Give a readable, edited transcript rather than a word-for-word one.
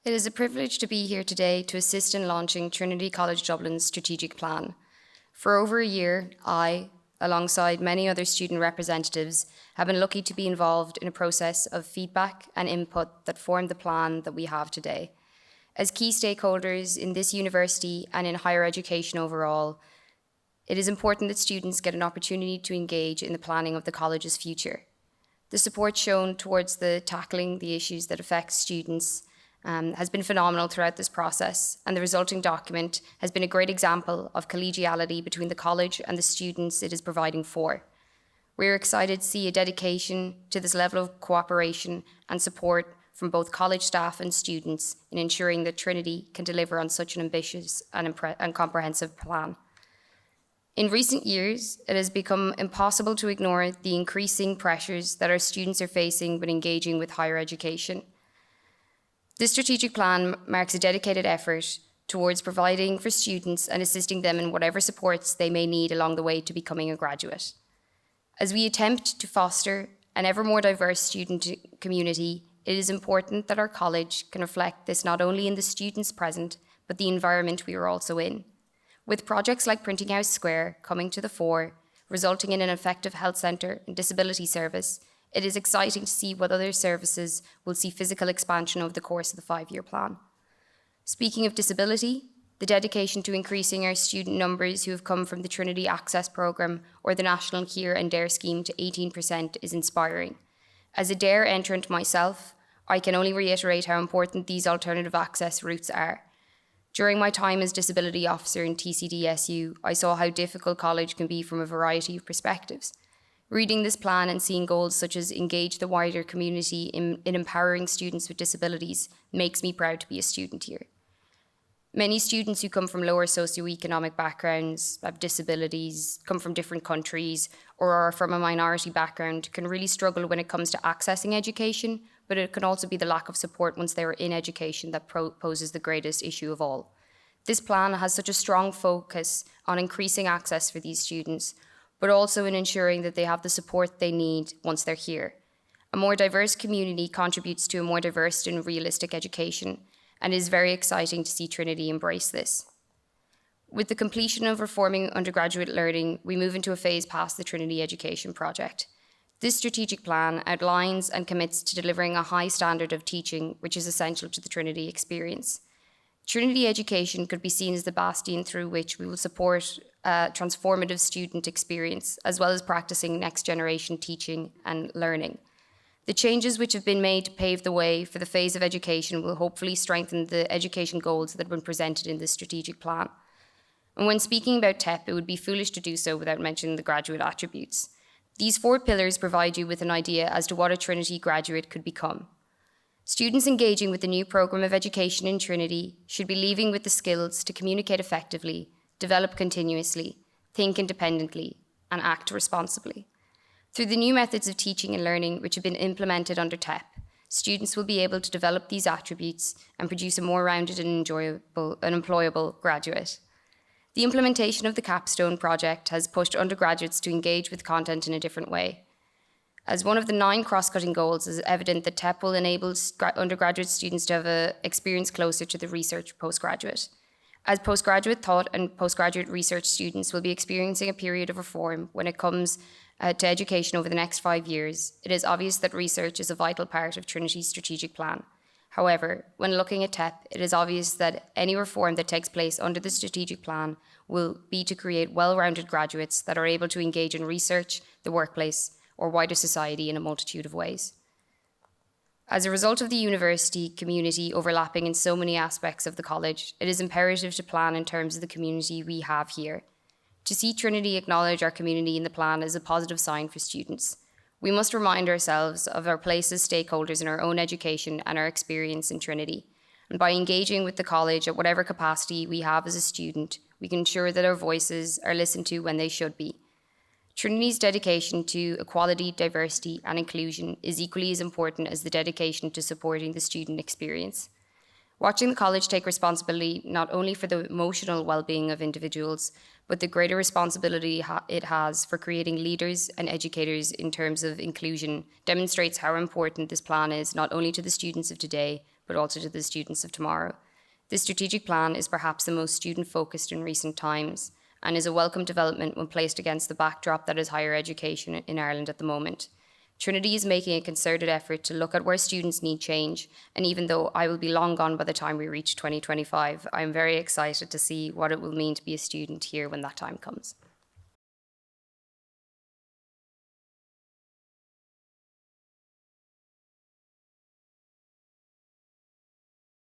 It is a privilege to be here today to assist in launching Trinity College Dublin's strategic plan. For over a year, I, alongside many other student representatives, have been lucky to be involved in a process of feedback and input that formed the plan that we have today. As key stakeholders in this university and in higher education overall, it is important that students get an opportunity to engage in the planning of the college's future. The support shown towards tackling the issues that affect students has been phenomenal throughout this process, and the resulting document has been a great example of collegiality between the college and the students it is providing for. We're excited to see a dedication to this level of cooperation and support from both college staff and students in ensuring that Trinity can deliver on such an ambitious and comprehensive plan. In recent years, it has become impossible to ignore the increasing pressures that our students are facing when engaging with higher education. This strategic plan marks a dedicated effort towards providing for students and assisting them in whatever supports they may need along the way to becoming a graduate. As we attempt to foster an ever more diverse student community, it is important that our college can reflect this not only in the students present, but the environment we are also in. With projects like Printing House Square coming to the fore, resulting in an effective health centre and disability service, it is exciting to see what other services will see physical expansion over the course of the 5-year plan. Speaking of disability, the dedication to increasing our student numbers who have come from the Trinity Access Programme or the National Hear and Dare scheme to 18% is inspiring. As a Dare entrant myself, I can only reiterate how important these alternative access routes are. During my time as disability officer in TCDSU, I saw how difficult college can be from a variety of perspectives. Reading this plan and seeing goals such as engage the wider community in empowering students with disabilities makes me proud to be a student here. Many students who come from lower socioeconomic backgrounds, have disabilities, come from different countries, or are from a minority background can really struggle when it comes to accessing education, but it can also be the lack of support once they are in education that poses the greatest issue of all. This plan has such a strong focus on increasing access for these students, but also in ensuring that they have the support they need once they're here. A more diverse community contributes to a more diverse and realistic education, and it is very exciting to see Trinity embrace this. With the completion of reforming undergraduate learning, we move into a phase past the Trinity Education Project. This strategic plan outlines and commits to delivering a high standard of teaching, which is essential to the Trinity experience. Trinity education could be seen as the bastion through which we will support a transformative student experience, as well as practicing next generation teaching and learning. The changes which have been made to pave the way for the phase of education will hopefully strengthen the education goals that have been presented in this strategic plan. And when speaking about TEP, it would be foolish to do so without mentioning the graduate attributes. These 4 pillars provide you with an idea as to what a Trinity graduate could become. Students engaging with the new programme of education in Trinity should be leaving with the skills to communicate effectively, develop continuously, think independently, and act responsibly. Through the new methods of teaching and learning which have been implemented under TEP, students will be able to develop these attributes and produce a more rounded and enjoyable and employable graduate. The implementation of the Capstone project has pushed undergraduates to engage with content in a different way. As one of the 9 cross-cutting goals, it is evident that TEP will enable undergraduate students to have an experience closer to the research postgraduate. As postgraduate thought and postgraduate research students will be experiencing a period of reform when it comes to education over the next 5 years, it is obvious that research is a vital part of Trinity's strategic plan. However, when looking at TEP, it is obvious that any reform that takes place under the strategic plan will be to create well-rounded graduates that are able to engage in research, the workplace, or wider society in a multitude of ways. As a result of the university community overlapping in so many aspects of the college, it is imperative to plan in terms of the community we have here. To see Trinity acknowledge our community in the plan is a positive sign for students. We must remind ourselves of our place as stakeholders in our own education and our experience in Trinity. And by engaging with the college at whatever capacity we have as a student, we can ensure that our voices are listened to when they should be. Trinity's dedication to equality, diversity, and inclusion is equally as important as the dedication to supporting the student experience. Watching the college take responsibility not only for the emotional well-being of individuals, but the greater responsibility it has for creating leaders and educators in terms of inclusion demonstrates how important this plan is not only to the students of today, but also to the students of tomorrow. This strategic plan is perhaps the most student-focused in recent times and is a welcome development when placed against the backdrop that is higher education in Ireland at the moment. Trinity is making a concerted effort to look at where students need change, and even though I will be long gone by the time we reach 2025, I am very excited to see what it will mean to be a student here when that time comes.